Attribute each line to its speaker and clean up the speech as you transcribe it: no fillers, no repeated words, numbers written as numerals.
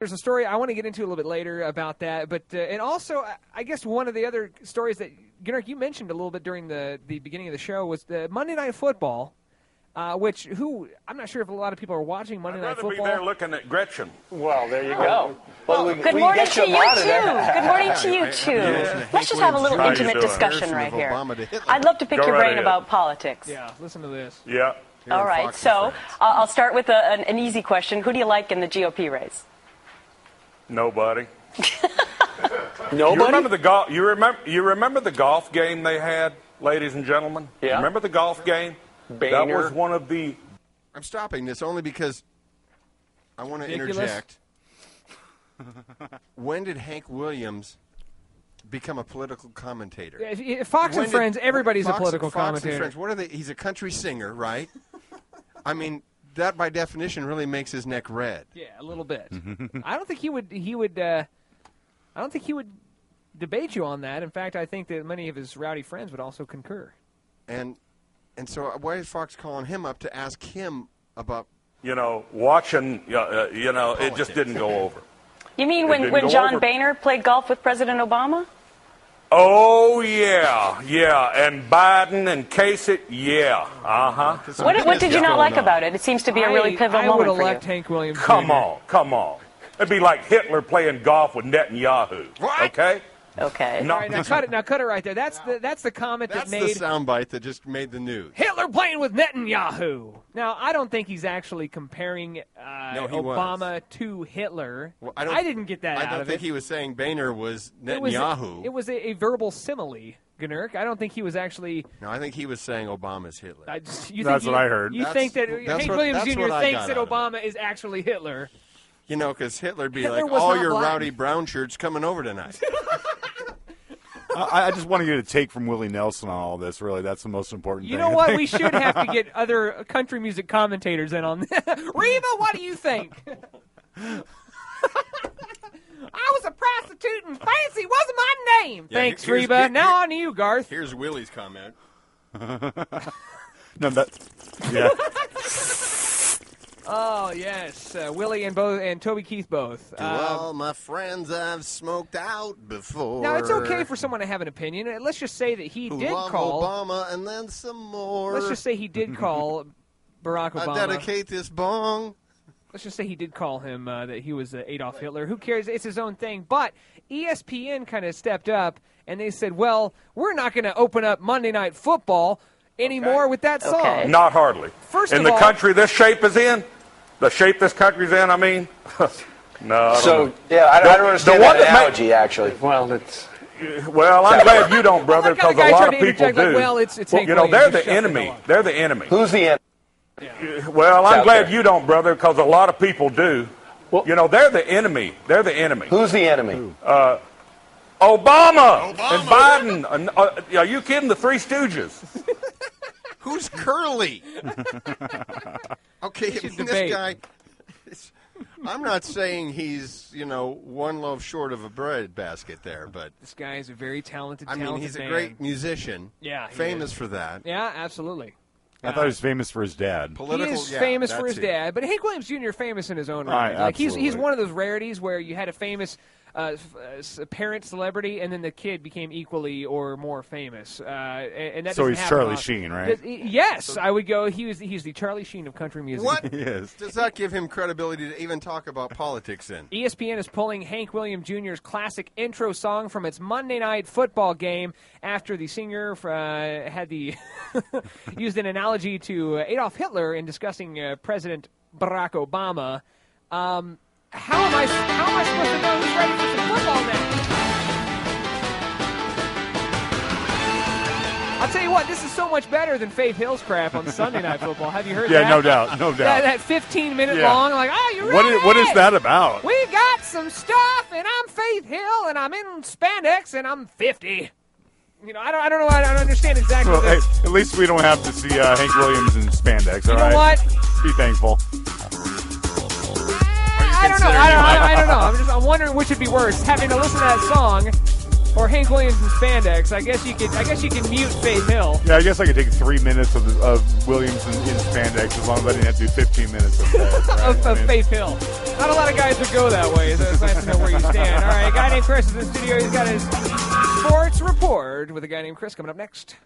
Speaker 1: There's a story I want to get into a little bit later about that, but and also I guess one of the other stories that Gunnar, you mentioned a little bit during the beginning of the show was the Monday Night Football, which I'm not sure if a lot of people are watching Monday Night Football.
Speaker 2: I'd rather be there looking at Gretchen.
Speaker 3: Well, there you go.
Speaker 4: Well, good morning to you too. Good morning to you too. Let's just have a little intimate discussion right here. I'd love to pick your brain about politics.
Speaker 1: Yeah, listen to this.
Speaker 2: Yeah.
Speaker 4: All right, so I'll start with an easy question. Who do you like in the GOP race?
Speaker 2: Nobody.
Speaker 3: Nobody?
Speaker 2: You remember the golf game they had, ladies and gentlemen?
Speaker 3: Yeah.
Speaker 2: Remember the golf game?
Speaker 3: Boehner.
Speaker 2: That was one of the...
Speaker 5: I'm stopping this only because I want to interject. When did Hank Williams become a political commentator?
Speaker 1: Fox and Friends, everybody's a political commentator.
Speaker 5: Fox and Friends, what are they? He's a country singer, right? I mean, that by definition really makes his neck red.
Speaker 1: Yeah, a little bit. I don't think he would debate you on that. In fact, I think that many of his rowdy friends would also concur.
Speaker 5: And so why is Fox calling him up to ask him about
Speaker 2: watching, it just didn't go over.
Speaker 4: You mean when John Boehner played golf with President Obama?
Speaker 2: Oh, yeah, and Biden and Kasich, yeah, uh-huh.
Speaker 4: What did you not like about it? It seems to be a really pivotal moment for you.
Speaker 1: I would elect Hank Williams.
Speaker 2: Come on. It'd be like Hitler playing golf with Netanyahu, okay?
Speaker 4: Okay.
Speaker 1: All right, now cut it right there. That's the comment
Speaker 5: that's
Speaker 1: that made
Speaker 5: the soundbite that just made the news.
Speaker 1: Hitler playing with Netanyahu. Now, I don't think he's actually comparing Obama to Hitler.
Speaker 5: Well,
Speaker 1: I didn't get that out of it.
Speaker 5: I don't think he was saying Boehner was Netanyahu.
Speaker 1: It was a verbal simile, Gunnar. I don't think he was actually...
Speaker 5: No, I think he was saying Obama's Hitler.
Speaker 2: That's what I heard.
Speaker 1: You think that Hank Williams Jr. thinks that Obama is actually Hitler.
Speaker 5: Because Hitler'd be like, all your rowdy brown shirts coming over tonight.
Speaker 6: I just want to get a take from Willie Nelson on all this, really. That's the most important thing.
Speaker 1: You know what? We should have to get other country music commentators in on this. Reba, what do you think? I was a prostitute and fancy wasn't my name. Yeah, thanks, Reba. Now on to you, Garth.
Speaker 5: Here's Willie's comment.
Speaker 6: Yeah.
Speaker 1: Oh, yes. Willie and Toby Keith both.
Speaker 5: To all my friends I've smoked out before.
Speaker 1: Now, it's okay for someone to have an opinion. Let's just say that he did call
Speaker 5: Obama and then some more.
Speaker 1: Let's just say he did call Barack Obama.
Speaker 5: I dedicate this bong.
Speaker 1: Let's just say he did call him that he was Adolf Hitler. Who cares? It's his own thing. But ESPN kind of stepped up, and they said, well, we're not going to open up Monday Night Football anymore with that song.
Speaker 4: Okay.
Speaker 2: Not hardly.
Speaker 1: First
Speaker 2: in
Speaker 1: of
Speaker 2: the
Speaker 1: all,
Speaker 2: country this shape is in, the shape this country's in, I mean, no.
Speaker 3: I don't understand that analogy, actually. Well, it's...
Speaker 2: Well, I'm glad you don't, brother, because a lot of people do.
Speaker 1: Well, it's Hank
Speaker 2: they're
Speaker 1: Williams.
Speaker 2: the enemy. They're the enemy.
Speaker 3: Who's the enemy?
Speaker 1: Yeah.
Speaker 2: Well, I'm glad you don't, brother, because a lot of people do. Well, they're the enemy. They're the enemy.
Speaker 3: Who's the enemy?
Speaker 2: Obama and Biden. Are you kidding? The Three Stooges.
Speaker 5: Who's Curly? Okay, this guy, I'm not saying he's, one loaf short of a bread basket there, but...
Speaker 1: This guy is a very talented
Speaker 5: he's
Speaker 1: man.
Speaker 5: a great musician.
Speaker 1: Yeah,
Speaker 5: famous for that.
Speaker 1: Yeah, absolutely.
Speaker 6: I thought he was famous for his dad.
Speaker 1: He is famous for his dad, but Hank Williams Jr. famous in his own right. Like he's one of those rarities where you had a famous parent celebrity, and then the kid became equally or more famous. And that
Speaker 6: so he's Charlie
Speaker 1: often.
Speaker 6: Sheen, right?
Speaker 1: Yes, I would go. He's the Charlie Sheen of country music.
Speaker 5: What
Speaker 6: Yes.
Speaker 5: does that give him credibility to even talk about politics in?
Speaker 1: ESPN is pulling Hank Williams Jr.'s classic intro song from its Monday Night Football game after the singer had used an analogy to Adolf Hitler in discussing President Barack Obama. How am I supposed to know who's ready for some football now? I'll tell you what, this is so much better than Faith Hill's crap on Sunday Night Football. Have you heard that?
Speaker 6: Yeah, no doubt.
Speaker 1: That 15-minute long, like, you ready?
Speaker 6: What is that about?
Speaker 1: We got some stuff, and I'm Faith Hill, and I'm in spandex, and I'm 50. I don't know. I don't understand exactly.
Speaker 6: Well, hey, at least we don't have to see Hank Williams in spandex. All right.
Speaker 1: You know what?
Speaker 6: Be thankful.
Speaker 1: I don't know. I don't know. I'm wondering which would be worse, having to listen to that song Or Hank Williams in spandex. I guess you can mute Faith Hill.
Speaker 6: Yeah, I guess I could take 3 minutes of Williams in spandex as long as I didn't have to do 15 minutes of that. Right?
Speaker 1: of Faith Hill. Not a lot of guys would go that way, so it's nice to know where you stand. All right, a guy named Chris is in the studio. He's got his sports report with a guy named Chris coming up next.